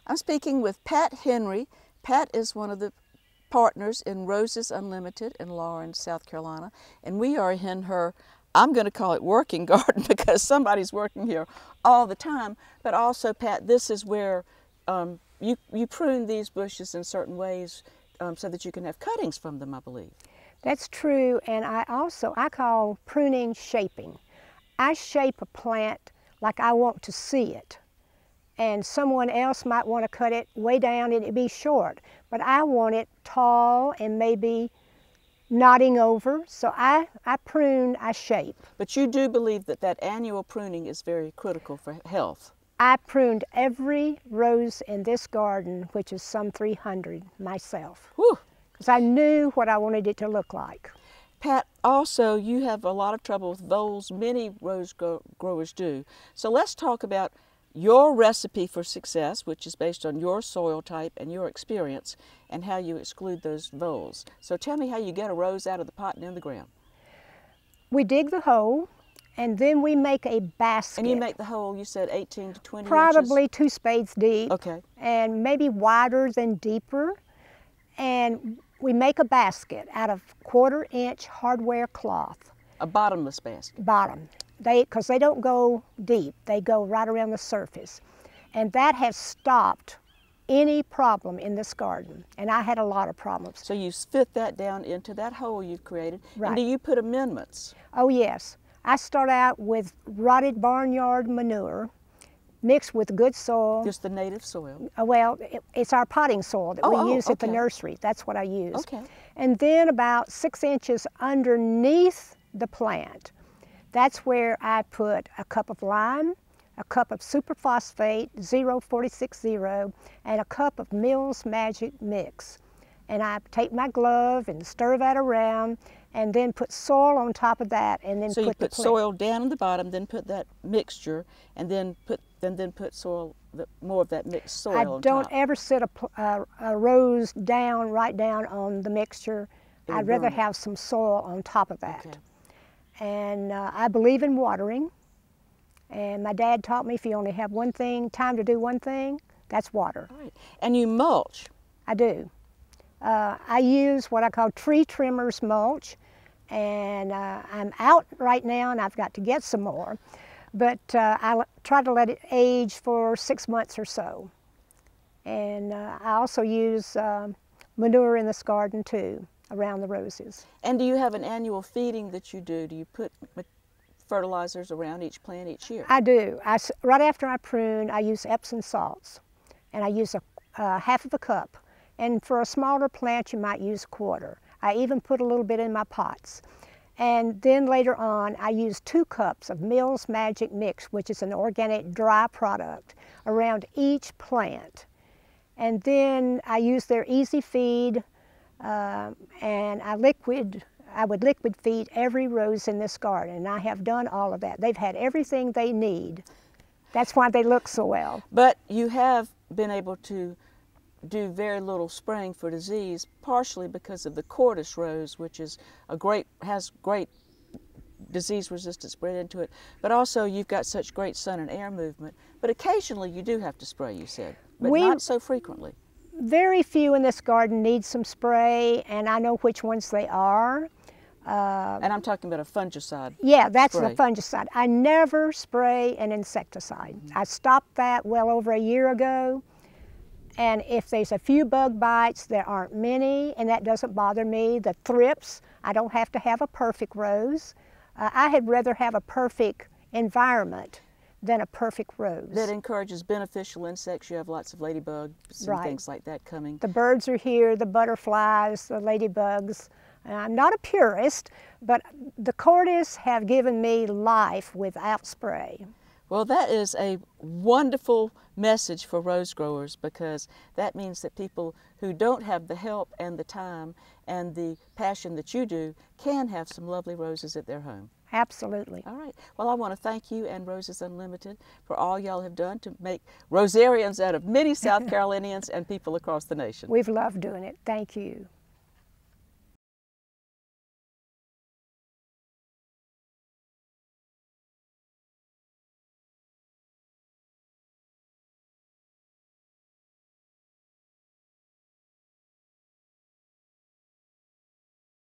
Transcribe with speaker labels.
Speaker 1: I'm speaking with Pat Henry. Pat is one of the partners in Roses Unlimited in Lawrence, South Carolina, and we are in her, I'm going to call it working garden because somebody's working here all the time, but also, Pat, this is where you prune these bushes in certain ways so that you can have cuttings from them, I believe.
Speaker 2: That's true, and I call pruning shaping. I shape a plant like I want to see it, and someone else might want to cut it way down and it be short, but I want it tall and maybe nodding over, so I prune, I shape.
Speaker 1: But you do believe that that annual pruning is very critical for health.
Speaker 2: I pruned every rose in this garden, which is some 300, myself.
Speaker 1: Whew.
Speaker 2: Because I knew what I wanted it to look like.
Speaker 1: Pat, also you have a lot of trouble with voles. Many rose growers do. So let's talk about your recipe for success, which is based on your soil type and your experience, and how you exclude those voles. So tell me how you get a rose out of the pot and in the ground.
Speaker 2: We dig the hole, and then we make a basket.
Speaker 1: And you make the hole, you said 18 to 20
Speaker 2: Probably
Speaker 1: inches?
Speaker 2: 2 spades deep.
Speaker 1: Okay.
Speaker 2: And maybe wider than deeper. And we make a basket out of 1/4-inch hardware cloth.
Speaker 1: A bottomless basket?
Speaker 2: Bottom. Because they don't go deep. They go right around the surface. And that has stopped any problem in this garden. And I had a lot of problems.
Speaker 1: So you fit that down into that hole you've created.
Speaker 2: Right.
Speaker 1: And do you put amendments?
Speaker 2: Oh, yes. I start out with rotted barnyard manure mixed with good soil.
Speaker 1: Just the native soil?
Speaker 2: Well, it's our potting soil that we use at the nursery. That's what I use.
Speaker 1: Okay.
Speaker 2: And then about 6 inches underneath the plant, that's where I put a cup of lime, a cup of superphosphate 0,460, and a cup of Mills Magic Mix. And I take my glove and stir that around, and then put soil on top of that, and then
Speaker 1: so you put soil down in the bottom, then put that mixture, and then put soil, more of that mixed soil on top.
Speaker 2: I don't ever sit a rose down, right down on the mixture. I'd rather have some soil on top of that.
Speaker 1: Okay.
Speaker 2: And I believe in watering. And my dad taught me if you only have time to do one thing, that's water.
Speaker 1: Right. And you mulch.
Speaker 2: I do. I use what I call tree trimmers mulch, and I'm out right now and I've got to get some more. But I try to let it age for 6 months or so. And I also use manure in this garden too, around the roses.
Speaker 1: And do you have an annual feeding that you do? Do you put fertilizers around each plant each year?
Speaker 2: I do. Right after I prune, I use Epsom salts, and I use half of a cup. And for a smaller plant, you might use 1/4. I even put a little bit in my pots. And then later on, I use 2 cups of Mills Magic Mix, which is an organic dry product, around each plant. And then I use their Easy Feed, and I would liquid feed every rose in this garden, and I have done all of that. They've had everything they need. That's why they look so well.
Speaker 1: But you have been able to do very little spraying for disease, partially because of the Cordis rose, which is has great disease-resistant spread into it. But also, you've got such great sun and air movement. But occasionally, you do have to spray, you said, but not so frequently.
Speaker 2: Very few in this garden need some spray, and I know which ones they are.
Speaker 1: And I'm talking about a fungicide.
Speaker 2: Yeah, that's
Speaker 1: spray.
Speaker 2: the fungicide. I never spray an insecticide. I stopped that well over a year ago. And if there's a few bug bites, there aren't many, and that doesn't bother me. The thrips, I don't have to have a perfect rose. I had rather have a perfect environment than a perfect rose.
Speaker 1: That encourages beneficial insects. You have lots of ladybugs and things like that coming.
Speaker 2: The birds are here, the butterflies, the ladybugs. I'm not a purist, but the Cordis have given me life without spray.
Speaker 1: Well, that is a wonderful message for rose growers, because that means that people who don't have the help and the time and the passion that you do can have some lovely roses at their home.
Speaker 2: Absolutely.
Speaker 1: All right. Well, I want to thank you and Roses Unlimited for all y'all have done to make rosarians out of many South Carolinians and people across the nation.
Speaker 2: We've loved doing it. Thank you.